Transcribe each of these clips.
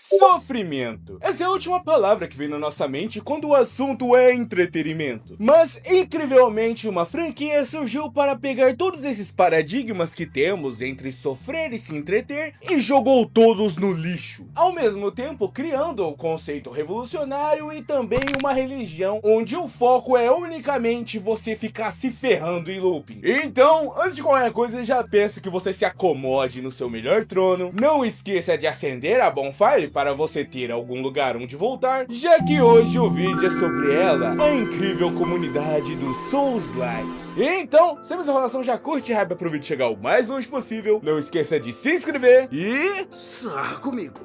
Sofrimento. Essa é a última palavra que vem na nossa mente quando o assunto é entretenimento. Mas, incrivelmente, uma franquia surgiu para pegar todos esses paradigmas que temos entre sofrer e se entreter e jogou todos no lixo. Ao mesmo tempo, criando um conceito revolucionário e também uma religião onde o foco é unicamente você ficar se ferrando em looping. Então, antes de qualquer coisa, já peço que você se acomode no seu melhor trono. Não esqueça de acender a bonfire para você ter algum lugar onde voltar, já que hoje o vídeo é sobre ela, a incrível comunidade do Souls-like. Então, sem mais enrolação, já curte e hype pro vídeo chegar o mais longe possível. Não esqueça de se inscrever e... Sarra comigo.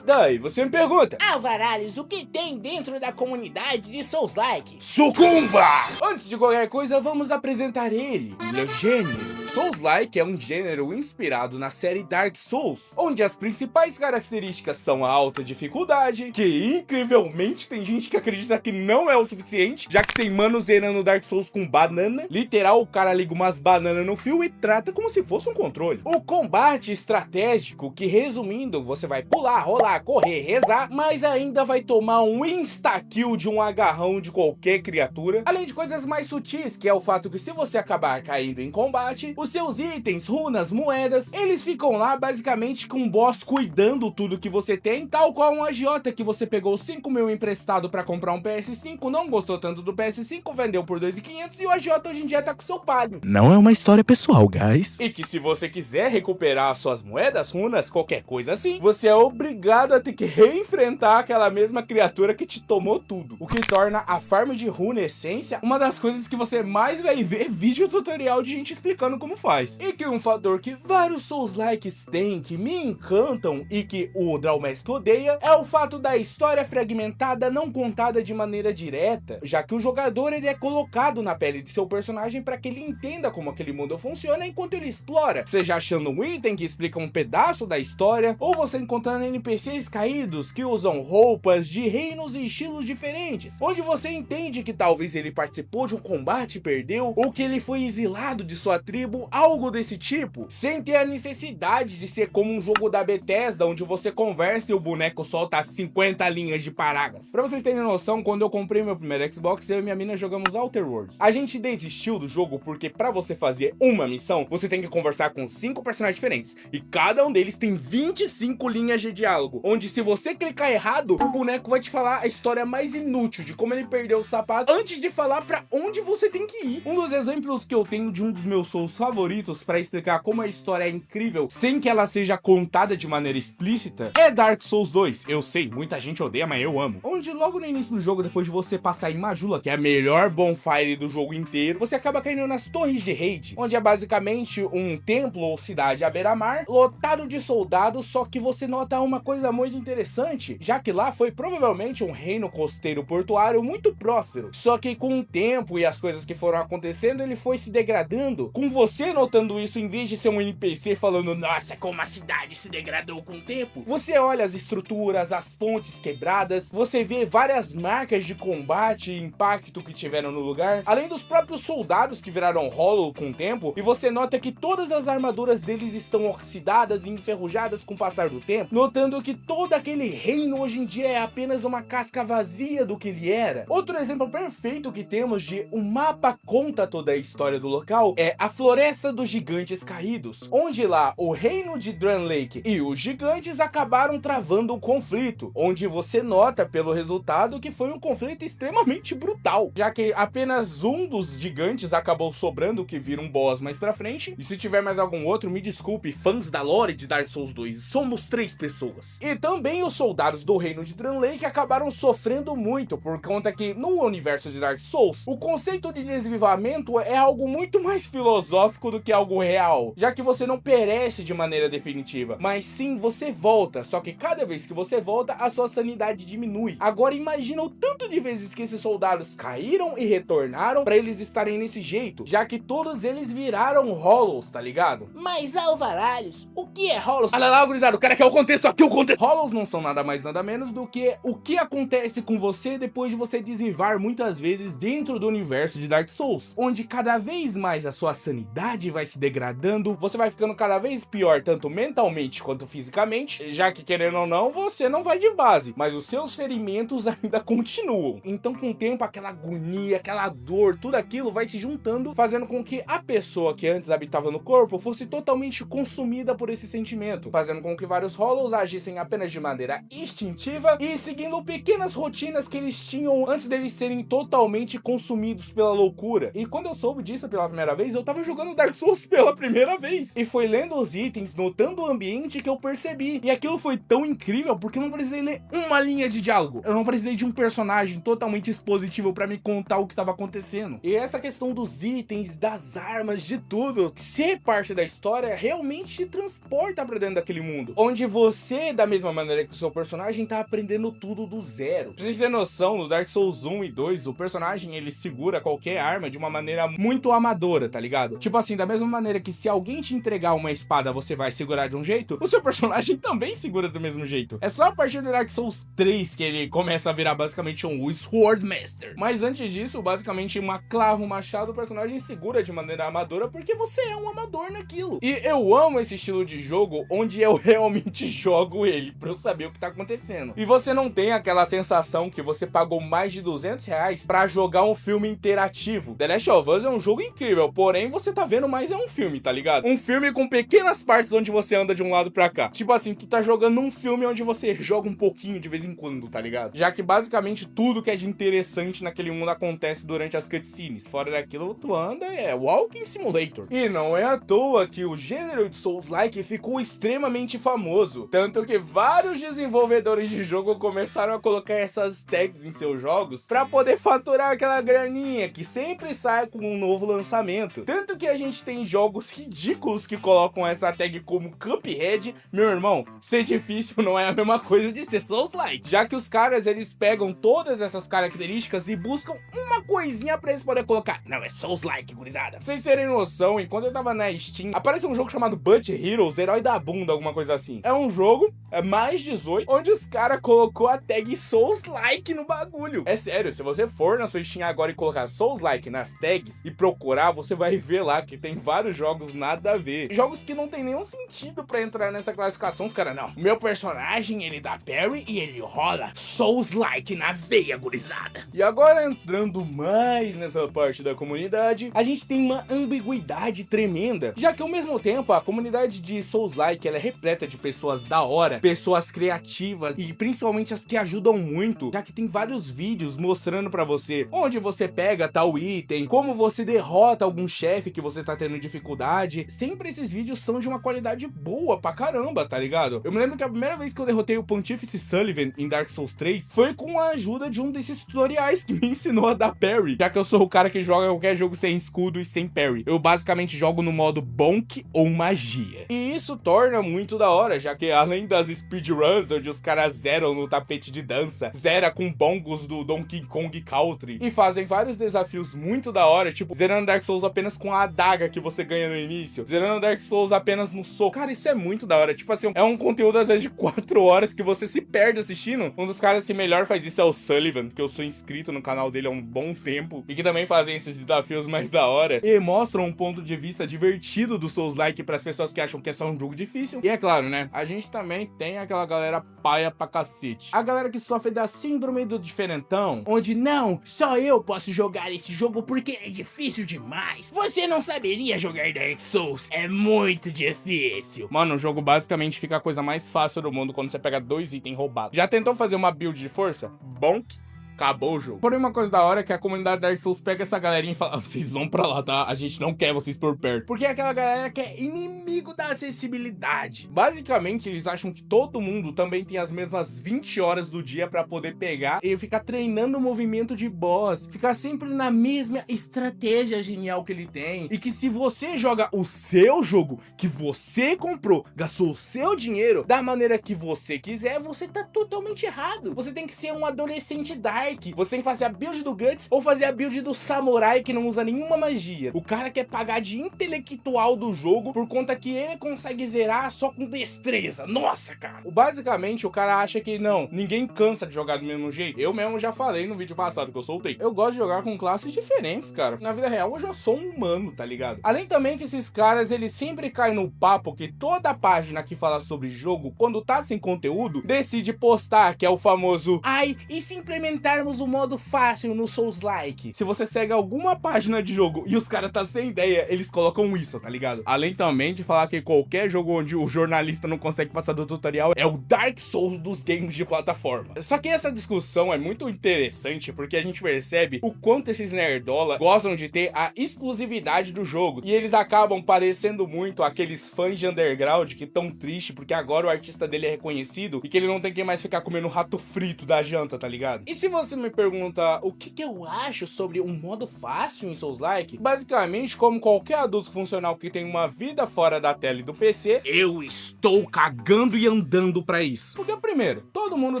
Daí você me pergunta: Alvarales, o que tem dentro da comunidade de Souls-like? Sucumba! Antes de qualquer coisa, vamos apresentar ele, o gênero. Souls-like é um gênero inspirado na série Dark Souls, onde as principais características são a alta dificuldade, que incrivelmente tem gente que acredita que não é o suficiente, já que tem mano zerando Dark Souls com banana. Literal, o cara liga umas bananas no fio e trata como se fosse um controle. O combate estratégico, que resumindo, você vai pular, rolar, correr, rezar, mas ainda vai tomar um insta-kill de um agarrão de qualquer criatura. Além de coisas mais sutis, que é o fato que se você acabar caindo em combate, os seus itens, runas, moedas, eles ficam lá basicamente com um boss cuidando tudo que você tem, tal qual um agiota que você pegou 5 mil emprestado pra comprar um PS5, não gostou tanto do PS5, vendeu por 2.500 e o agiota hoje em dia tá com seu palho. Não é uma história pessoal, guys. E que se você quiser recuperar suas moedas, runas, qualquer coisa assim, você é obrigado a ter que reenfrentar aquela mesma criatura que te tomou tudo. O que torna a farm de runa essência uma das coisas que você mais vai ver vídeo tutorial de gente explicando como faz. E que um fator que vários Souls-likes têm, que me encantam e que o Drawmask odeia, é o fato da história fragmentada não contada de maneira direta, já que o jogador ele é colocado na pele de seu personagem para que ele entenda como aquele mundo funciona enquanto ele explora, seja achando um item que explica um pedaço da história, ou você encontrando NPCs caídos que usam roupas de reinos e estilos diferentes, onde você entende que talvez ele participou de um combate e perdeu, ou que ele foi exilado de sua tribo, algo desse tipo, sem ter a necessidade de ser como um jogo da Bethesda, onde você conversa e o boneco solta 50 linhas de parágrafo. Pra vocês terem noção, quando eu comprei meu primeiro Xbox, eu e minha mina jogamos Outer Worlds. A gente desistiu do jogo porque pra você fazer uma missão, você tem que conversar com 5 personagens diferentes, e cada um deles tem 25 linhas de diálogo, onde se você clicar errado, o boneco vai te falar a história mais inútil de como ele perdeu o sapato, antes de falar pra onde você tem que ir. Um dos exemplos que eu tenho de um dos meus Souls favoritos pra explicar como a história é incrível sem que ela seja contada de maneira explícita é Dark Souls 2. Eu sei, muita gente odeia, mas eu amo. Onde logo no início do jogo, depois de você passar em Majula, que é a melhor bonfire do jogo inteiro, você acaba caindo nas Torres de Raid, onde é basicamente um templo ou cidade à beira-mar, lotado de soldados, só que você nota uma coisa muito interessante, já que lá foi provavelmente um reino costeiro portuário muito próspero, só que com o tempo e as coisas que foram acontecendo, ele foi se degradando, com você notando isso em vez de ser um NPC falando, nossa, como a cidade se degradou com o tempo. Você olha as estruturas, as pontes quebradas, você vê várias marcas de combate e impacto que tiveram no lugar, além dos próprios soldados que viraram hollow com o tempo, e você nota que todas as armaduras deles estão oxidadas e enferrujadas com o passar do tempo, notando que todo aquele reino hoje em dia é apenas uma casca vazia do que ele era. Outro exemplo perfeito que temos de um mapa conta toda a história do local é a Floresta dos Gigantes Caídos, onde lá o reino de Dran Lake e os gigantes acabaram travando um conflito, onde você nota pelo resultado que foi um conflito extremamente brutal, já que apenas um dos gigantes acabou sobrando, que vira um boss mais pra frente, e se tiver mais algum outro, me desculpe, fãs da lore de Dark Souls 2, somos 3 pessoas. E também os soldados do reino de Dran Lake acabaram sofrendo muito, por conta que no universo de Dark Souls, o conceito de desvivamento é algo muito mais filosófico do que algo real, já que você não perece de maneira definitiva, mas sim você volta, só que cada vez que você volta, a sua sanidade diminui. Agora imagina o tanto de vezes que esses soldados caíram e retornaram pra eles estarem nesse jeito, já que todos eles viraram hollows, tá ligado? Mas Alvarales, o que é hollows? Olha lá, gurizada, o cara quer o contexto aqui, o contexto. Hollows não são nada mais nada menos do que o que acontece com você depois de você desvivar muitas vezes dentro do universo de Dark Souls, onde cada vez mais a sua sanidade humanidade vai se degradando, você vai ficando cada vez pior, tanto mentalmente quanto fisicamente, já que, querendo ou não, você não vai de base, mas os seus ferimentos ainda continuam. Então, com o tempo, aquela agonia, aquela dor, tudo aquilo vai se juntando, fazendo com que a pessoa que antes habitava no corpo fosse totalmente consumida por esse sentimento, fazendo com que vários Hollows agissem apenas de maneira instintiva e seguindo pequenas rotinas que eles tinham antes deles serem totalmente consumidos pela loucura. E quando eu soube disso pela primeira vez, eu tava jogando Dark Souls pela primeira vez, e foi lendo os itens, notando o ambiente, que eu percebi. E aquilo foi tão incrível porque eu não precisei ler uma linha de diálogo, eu não precisei de um personagem totalmente expositivo pra me contar o que tava acontecendo. E essa questão dos itens, das armas, de tudo, ser parte da história realmente te transporta pra dentro daquele mundo, onde você, da mesma maneira que o seu personagem, tá aprendendo tudo do zero. Pra vocês terem noção, no Dark Souls 1 e 2, o personagem, ele segura qualquer arma de uma maneira muito amadora, tá ligado? Tipo assim, da mesma maneira que se alguém te entregar uma espada, você vai segurar de um jeito, o seu personagem também segura do mesmo jeito. É só a partir do Dark Souls 3 que ele começa a virar basicamente um Swordmaster. Mas antes disso, basicamente uma clava, um machado, o personagem segura de maneira amadora porque você é um amador naquilo. E eu amo esse estilo de jogo onde eu realmente jogo ele pra eu saber o que tá acontecendo. E você não tem aquela sensação que você pagou mais de R$200 pra jogar um filme interativo. The Last of Us é um jogo incrível, porém você tá vendo mais é um filme, tá ligado? Um filme com pequenas partes onde você anda de um lado pra cá. Tipo assim, tu tá jogando um filme onde você joga um pouquinho de vez em quando, tá ligado? Já que basicamente tudo que é de interessante naquele mundo acontece durante as cutscenes. Fora daquilo, tu anda é Walking Simulator. E não é à toa que o gênero de Souls-like ficou extremamente famoso. Tanto que vários desenvolvedores de jogo começaram a colocar essas tags em seus jogos pra poder faturar aquela graninha que sempre sai com um novo lançamento. Tanto que a gente tem jogos ridículos que colocam essa tag como Cuphead. Meu irmão, ser difícil não é a mesma coisa de ser Souls-like. Já que os caras, eles pegam todas essas características e buscam uma coisinha pra eles poderem colocar. Não, é Souls-like, gurizada. Pra vocês terem noção, enquanto eu tava na Steam, aparece um jogo chamado Bunch Heroes, Herói da Bunda, alguma coisa assim. É um jogo, é mais 18, onde os caras colocou a tag Souls-like no bagulho. É sério, se você for na sua Steam agora e colocar Souls-like nas tags e procurar, você vai ver lá que tem vários jogos nada a ver. Jogos que não tem nenhum sentido pra entrar nessa classificação. Os caras, não, o meu personagem, ele dá parry e ele rola Souls-like na veia, gurizada. E agora, entrando mais nessa parte da comunidade, a gente tem uma ambiguidade tremenda, já que ao mesmo tempo a comunidade de Souls-like, ela é repleta de pessoas da hora, pessoas criativas e principalmente as que ajudam muito, já que tem vários vídeos mostrando pra você onde você pega tal item, como você derrota algum chefe que você tá tendo dificuldade. Sempre esses vídeos são de uma qualidade boa pra caramba, tá ligado? Eu me lembro que a primeira vez que eu derrotei o Pontífice Sullivan em Dark Souls 3 foi com a ajuda de um desses tutoriais que me ensinou a dar parry, já que eu sou o cara que joga qualquer jogo sem escudo e sem parry. Eu basicamente jogo no modo bonk ou magia. E isso torna muito da hora, já que além das speedruns, onde os caras zeram no tapete de dança, zera com bongos do Donkey Kong Country, e fazem vários desafios muito da hora, tipo, zerando Dark Souls apenas com a adaga que você ganha no início, zerando Dark Souls apenas no soco. Cara, isso é muito da hora. Tipo assim, é um conteúdo às vezes de 4 horas que você se perde assistindo. Um dos caras que melhor faz isso é o Sullivan, que eu sou inscrito no canal dele há um bom tempo, e que também fazem esses desafios mais da hora, e mostram um ponto de vista divertido do Souls-like para as pessoas que acham que é só um jogo difícil. E é claro, né, a gente também tem aquela galera paia pra cacete, a galera que sofre da síndrome do diferentão, onde não, só eu posso jogar esse jogo porque é difícil demais. Você não saberia jogar Dark Souls, é muito difícil. Mano, o jogo basicamente fica a coisa mais fácil do mundo quando você pega 2 itens roubados. Já tentou fazer uma build de força? Bonk. Acabou o jogo. Porém, uma coisa da hora é que a comunidade Dark Souls pega essa galerinha e fala: vocês vão pra lá, tá? A gente não quer vocês por perto. Porque é aquela galera que é inimigo da acessibilidade. Basicamente, eles acham que todo mundo também tem as mesmas 20 horas do dia pra poder pegar e ficar treinando o movimento de boss. Ficar sempre na mesma estratégia genial que ele tem. E que se você joga o seu jogo, que você comprou, gastou o seu dinheiro, da maneira que você quiser, você tá totalmente errado. Você tem que ser um adolescente dark Dark, você tem que fazer a build do Guts ou fazer a build do Samurai que não usa nenhuma magia. O cara quer pagar de intelectual do jogo por conta que ele consegue zerar só com destreza. Nossa, cara. Basicamente, o cara acha que não, ninguém cansa de jogar do mesmo jeito. Eu mesmo já falei no vídeo passado que eu soltei. Eu gosto de jogar com classes diferentes, cara. Na vida real, eu já sou um humano, tá ligado? Além também que esses caras, eles sempre caem no papo que toda página que fala sobre jogo, quando tá sem conteúdo, decide postar, que é o famoso ai, e se implementarmos o modo fácil no Souls-like? Se você segue alguma página de jogo e os caras tá sem ideia, eles colocam isso, tá ligado? Além também de falar que qualquer jogo onde o jornalista não consegue passar do tutorial é o Dark Souls dos games de plataforma. Só que essa discussão é muito interessante porque a gente percebe o quanto esses nerdola gostam de ter a exclusividade do jogo e eles acabam parecendo muito aqueles fãs de underground que tão triste porque agora o artista dele é reconhecido e que ele não tem que mais ficar comendo rato frito da janta, tá ligado? E se você me pergunta o que eu acho sobre um modo fácil em Souls-like, basicamente, como qualquer adulto funcional que tem uma vida fora da tela e do PC, eu estou cagando e andando pra isso. Porque, primeiro, todo mundo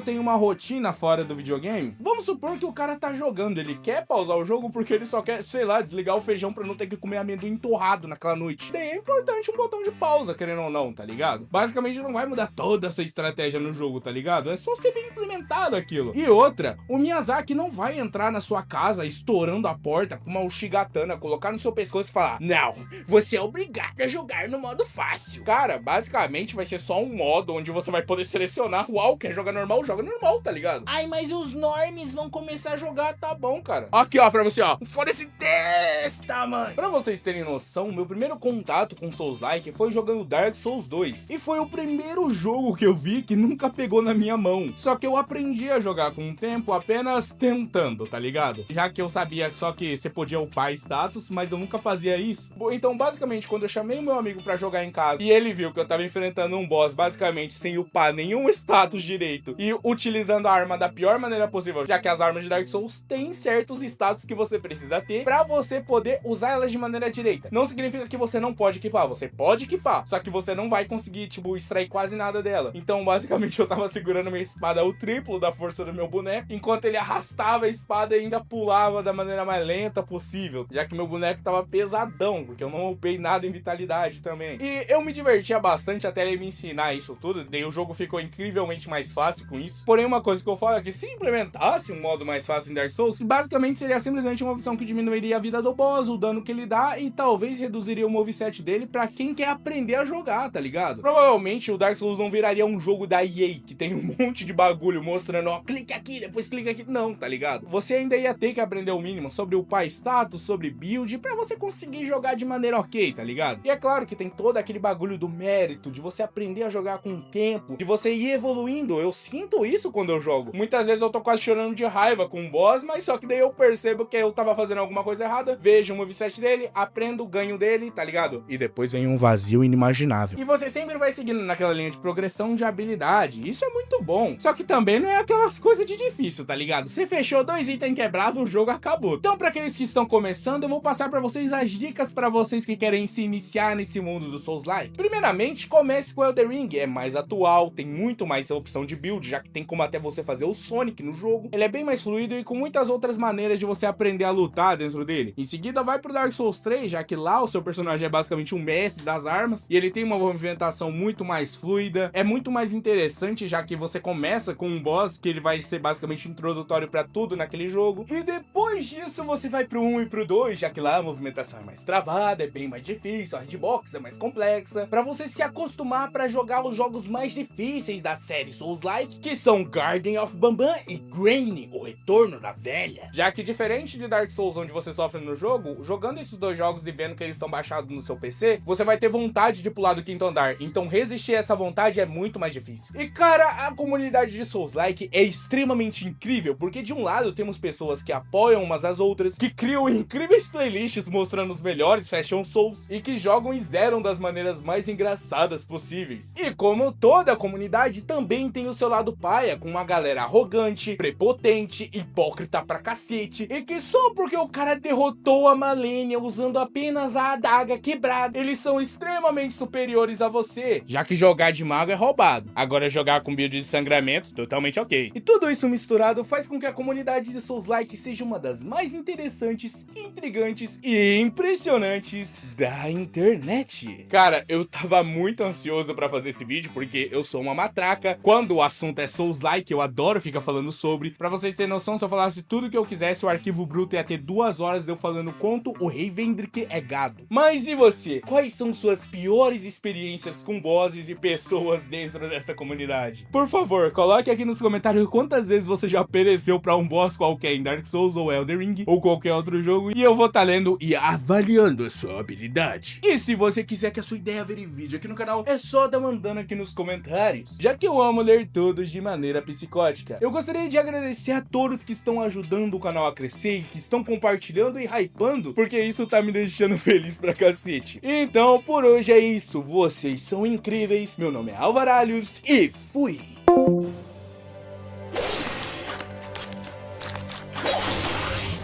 tem uma rotina fora do videogame. Vamos supor que o cara tá jogando, ele quer pausar o jogo porque ele só quer, sei lá, desligar o feijão pra não ter que comer amendoim torrado naquela noite. Daí é importante um botão de pausa, querendo ou não, tá ligado? Basicamente não vai mudar toda a sua estratégia no jogo, tá ligado? É só ser bem implementado aquilo. E outra, o Miyazaki não vai entrar na sua casa estourando a porta com uma Uchigatana, colocar no seu pescoço e falar: não, você é obrigado a jogar no modo fácil. Cara, basicamente vai ser só um modo onde você vai poder selecionar, uau, quer jogar normal, joga normal, tá ligado? Ai, mas os normies vão começar a jogar, tá bom, cara. Aqui, ó, pra você, ó, foda-se testa, mãe. Pra vocês terem noção, meu primeiro contato com Souls-like foi jogando Dark Souls 2. E foi o primeiro jogo que eu vi que nunca pegou na minha mão. Só que eu aprendi a jogar com o tempo apenas tentando, tá ligado? Já que eu sabia só que você podia upar status, mas eu nunca fazia isso. Então, basicamente, quando eu chamei o meu amigo pra jogar em casa e ele viu que eu tava enfrentando um boss, basicamente, sem upar nenhum status direito e utilizando a arma da pior maneira possível, já que as armas de Dark Souls têm certos status que você precisa ter pra você poder usar elas de maneira direita. Não significa que você não pode equipar, você pode equipar, só que você não vai conseguir, tipo, extrair quase nada dela. Então, basicamente, eu tava segurando minha espada o triplo da força do meu boneco, enquanto ele arrastava a espada e ainda pulava da maneira mais lenta possível, já que meu boneco tava pesadão, porque eu não upei nada em vitalidade também. E eu me divertia bastante até ele me ensinar isso tudo, daí o jogo ficou incrivelmente mais fácil com isso. Porém, uma coisa que eu falo é que se implementasse um modo mais fácil em Dark Souls, basicamente seria simplesmente uma opção que diminuiria a vida do boss, o dano que ele dá e talvez reduziria o moveset dele pra quem quer aprender a jogar, tá ligado? Provavelmente o Dark Souls não viraria um jogo da EA, que tem um monte de bagulho mostrando, ó, clique aqui, depois clique aqui. Não, tá ligado? Você ainda ia ter que aprender o mínimo sobre upar status, sobre build, pra você conseguir jogar de maneira ok, tá ligado? E é claro que tem todo aquele bagulho do mérito, de você aprender a jogar com o tempo, de você ir evoluindo. Eu sinto isso quando eu jogo. Muitas vezes eu tô quase chorando de raiva com um boss, mas só que daí eu percebo que eu tava fazendo alguma coisa errada, vejo o moveset dele, aprendo o ganho dele, tá ligado? E depois vem um vazio inimaginável. E você sempre vai seguindo naquela linha de progressão de habilidade. Isso é muito bom. Só que também não é aquelas coisas de difícil, tá ligado? Você fechou 2 itens quebrados, o jogo acabou. Então, pra aqueles que estão começando, eu vou passar pra vocês as dicas pra vocês que querem se iniciar nesse mundo do Souls-like. Primeiramente, comece com Elden Ring. É mais atual, tem muito mais opção de build, já que tem como até você fazer o Sonic no jogo. Ele é bem mais fluido e com muitas outras maneiras de você aprender a lutar dentro dele. Em seguida, vai pro Dark Souls 3, já que lá o seu personagem é basicamente um mestre das armas e ele tem uma movimentação muito mais fluida. É muito mais interessante, já que você começa com um boss que ele vai ser basicamente introdutório pra tudo naquele jogo. E depois disso, você vai pro 1 e pro 2, já que lá a movimentação é mais travada, é bem mais difícil, a hitbox é mais complexa, pra você se acostumar pra jogar os jogos mais difíceis da série Souls-like, que são Garden of Banban e Grain, o Retorno da Velha. Já que diferente de Dark Souls, onde você sofre no jogo, jogando esses dois jogos e vendo que eles estão baixados no seu PC, você vai ter vontade de pular do quinto andar, então resistir a essa vontade é muito mais difícil. E cara, a comunidade de Souls-like é extremamente incrível, porque de um lado temos pessoas que apoiam umas às outras, que criam incríveis playlists mostrando os melhores Fashion Souls e que jogam e zeram das maneiras mais engraçadas possíveis. E como toda a comunidade, também tem o seu lado paia, com uma galera arrogante, prepotente, hipócrita pra cacete, e que só porque o cara derrotou a Malenia usando apenas a adaga quebrada, eles são extremamente superiores a você, já que jogar de mago é roubado. Agora jogar com build de sangramento, totalmente ok. E tudo isso misturado faz com que a comunidade de Souls-like seja uma das mais interessantes, intrigantes e impressionantes da internet. Cara, eu tava muito ansioso pra fazer esse vídeo, porque eu sou uma matraca. Quando o assunto é Souls-like, eu adoro ficar falando sobre. Pra vocês terem noção, se eu falasse tudo que eu quisesse, o arquivo bruto ia ter 2 horas de eu falando quanto o Rei Vendrick é gado. Mas e você? Quais são suas piores experiências com bosses e pessoas dentro dessa comunidade? Por favor, coloque aqui nos comentários quantas vezes você já pereceu pra um boss qualquer em Dark Souls ou Elden Ring ou qualquer outro jogo, e eu vou estar lendo e avaliando a sua habilidade. E se você quiser que a sua ideia vire vídeo aqui no canal, é só dar mandando aqui nos comentários, já que eu amo ler todos de maneira psicótica. Eu gostaria de agradecer a todos que estão ajudando o canal a crescer e que estão compartilhando e hypando, porque isso tá me deixando feliz pra cacete. Então, por hoje é isso. Vocês são incríveis. Meu nome é Alvaralhos e fui!